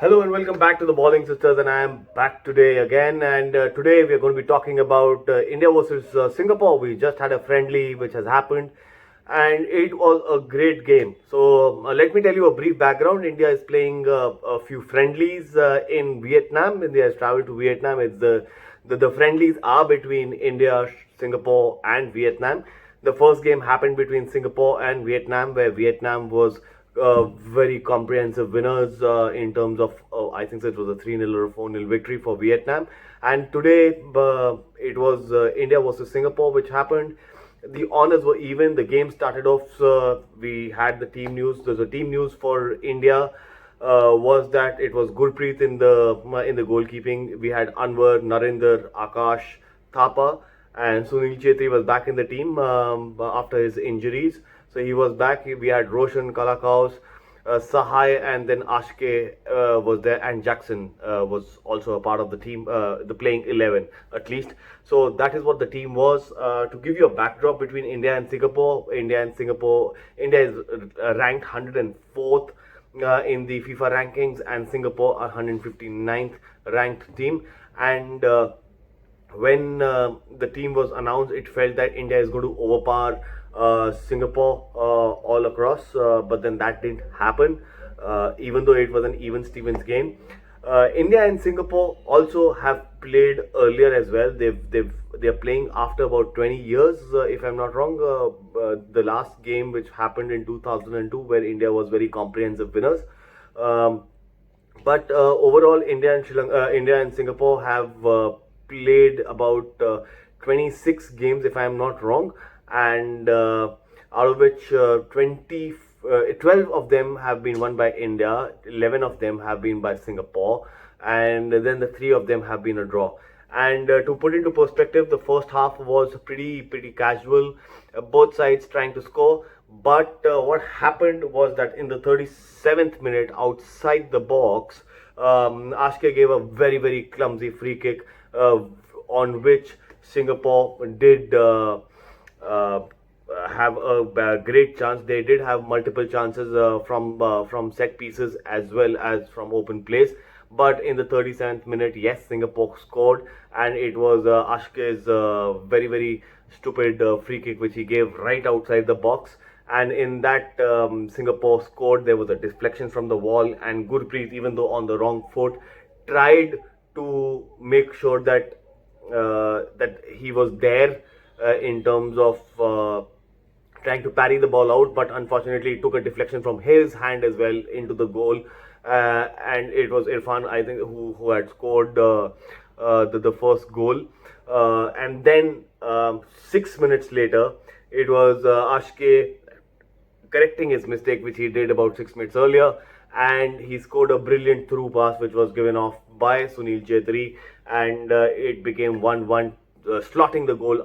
Hello and welcome back to the Balling Sisters, and I am back today again. And today we are going to be talking about India versus Singapore. We just had a friendly which has happened, and it was a great game. So let me tell you a brief background. India is playing a few friendlies in Vietnam. India has traveled to Vietnam. It's the friendlies are between India, Singapore, and Vietnam. The first game happened between Singapore and Vietnam, where Vietnam was very comprehensive winners in terms of, I think it was a 3-0 or 4-0 victory for Vietnam. And today it was India versus Singapore, which happened. The honors were even. The game started off. We had the team news. There's a team news for India. Was that it was Gurpreet in the goalkeeping. We had Anwar, Narendra, Akash, Thapa, and Sunil Chetri was back in the team after his injuries. So he was back. We had Roshan, Kalakaus, Sahai, and then Ashke was there, and Jackson was also a part of the team, the playing 11 at least. So that is what the team was. To give you a backdrop between India and Singapore, India is ranked 104th in the FIFA rankings, and Singapore 159th ranked team. And when the team was announced, it felt that India is going to overpower Singapore all across, but then that didn't happen. Even though it was an even Stevens game, India and Singapore also have played earlier as well. They're playing after about 20 years, if I'm not wrong. The last game, which happened in 2002, where India was very comprehensive winners. But overall, India and Singapore have played about 26 games, if I am not wrong, and out of which 12 of them have been won by India, 11 of them have been by Singapore, and then the 3 of them have been a draw. And to put into perspective, the first half was pretty casual, both sides trying to score. But what happened was that in the 37th minute, outside the box, Ashke gave a very clumsy free kick, on which Singapore did have a great chance. They did have multiple chances from set pieces as well as from open plays. But in the 37th minute, yes, Singapore scored, and it was Ashke's very stupid free kick which he gave right outside the box. And in that, Singapore scored. There was a deflection from the wall, and Gurpreet, even though on the wrong foot, tried to make sure that that he was there in terms of trying to parry the ball out, but unfortunately it took a deflection from his hand as well into the goal. And it was Irfan, I think, who had scored the first goal. And then 6 minutes later, it was Ashke correcting his mistake, which he did about 6 minutes earlier, and he scored a brilliant through pass, which was given off by Sunil Chetri, and it became 1-1, slotting the goal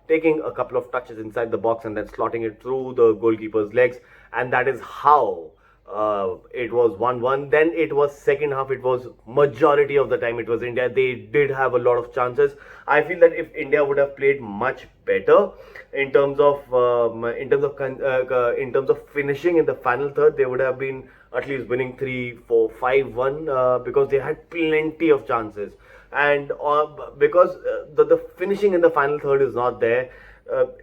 taking a couple of touches inside the box and then slotting it through the goalkeeper's legs, and that is how it was 1-1. Then it was second half. It was majority of the time it was India. They did have a lot of chances. I feel that if India would have played much better in terms of finishing in the final third, they would have been at least winning 3-4-5-1, because they had plenty of chances. And because the finishing in the final third is not there,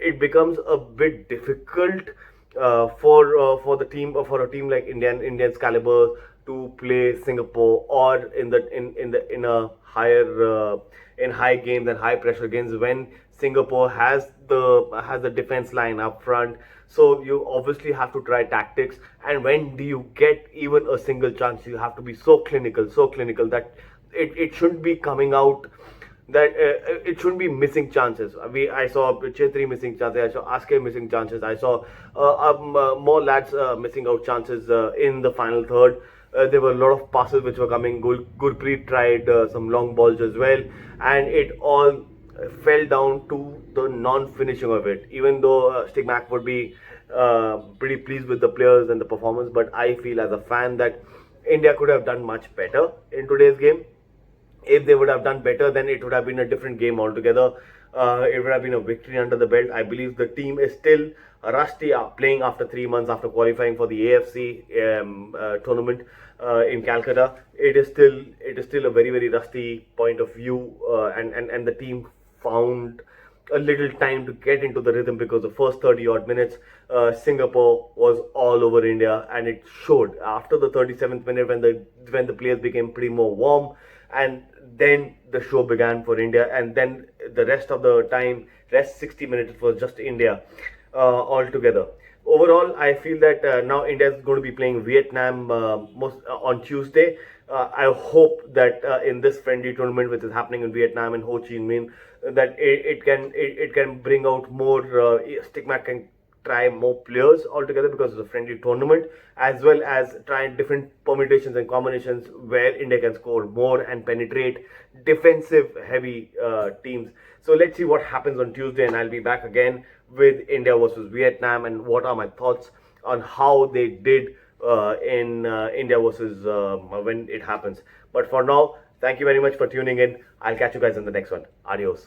it becomes a bit difficult for a team like Indian's caliber to play Singapore, or in a higher in high games and high pressure games, when Singapore has the defense line up front. So you obviously have to try tactics, and when do you get even a single chance, you have to be so clinical that it shouldn't be coming out, that it shouldn't be missing chances. I saw Chetri missing chances, I saw Aske missing chances, I saw more lads missing out chances in the final third. There were a lot of passes which were coming. Gurpreet tried some long balls as well, and it all fell down to the non-finishing of it. Even though Stig Mac would be pretty pleased with the players and the performance, but I feel as a fan that India could have done much better in today's game. If they would have done better, then it would have been a different game altogether. it would have been a victory under the belt. I believe the team is still rusty, playing after 3 months after qualifying for the AFC tournament in Calcutta. It is still a very rusty point of view, and the team found a little time to get into the rhythm, because the first 30 odd minutes, Singapore was all over India, and it showed after the 37th minute when the players became pretty more warm, and then the show began for India, and then the rest of the time, rest 60 minutes, it was just India altogether. Overall, I feel that now India is going to be playing Vietnam most on Tuesday. I hope that in this friendly tournament, which is happening in Vietnam and Ho Chi Minh, that it can bring out more. Stigma can try more players altogether, because it's a friendly tournament, as well as try different permutations and combinations where India can score more and penetrate defensive heavy teams. So let's see what happens on Tuesday, and I'll be back again with India versus Vietnam, and what are my thoughts on how they did in India versus when it happens. But for now, thank you very much for tuning in. I'll catch you guys in the next one. Adios.